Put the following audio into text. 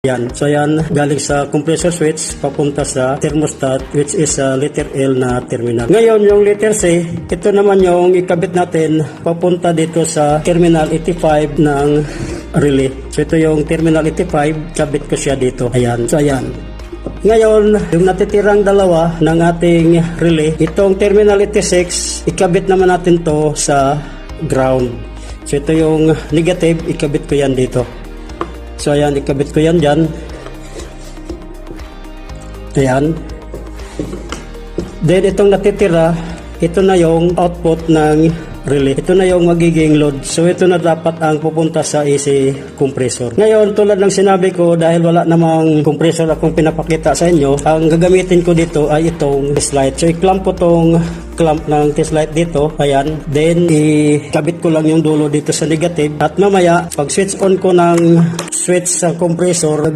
Yan. So yan, galing sa compressor switch papunta sa thermostat, which is letter L na terminal. Ngayon yung letter C, ito naman yung ikabit natin papunta dito sa terminal 85 ng relay. So ito yung terminal 85, kabit ko siya dito. Ayan. So ayan. Ngayon, yung natitirang dalawa ng ating relay, itong terminal 86, ikabit naman natin to sa ground. So ito yung negative, ikabit ko yan dito. So ayan, ikabit ko yan dyan. Ayan. Then itong natitira, ito na yung output ng relay. Ito na yung magiging load. So ito na dapat ang pupunta sa AC compressor. Ngayon, tulad ng sinabi ko, dahil wala namang compressor akong pinapakita sa inyo, ang gagamitin ko dito ay itong test light. So i-clamp ko tong clamp ng test light dito. Ayan. Then ikabit ko lang yung dulo dito sa negative. At mamaya, pag switch on ko ng switch sa compressor,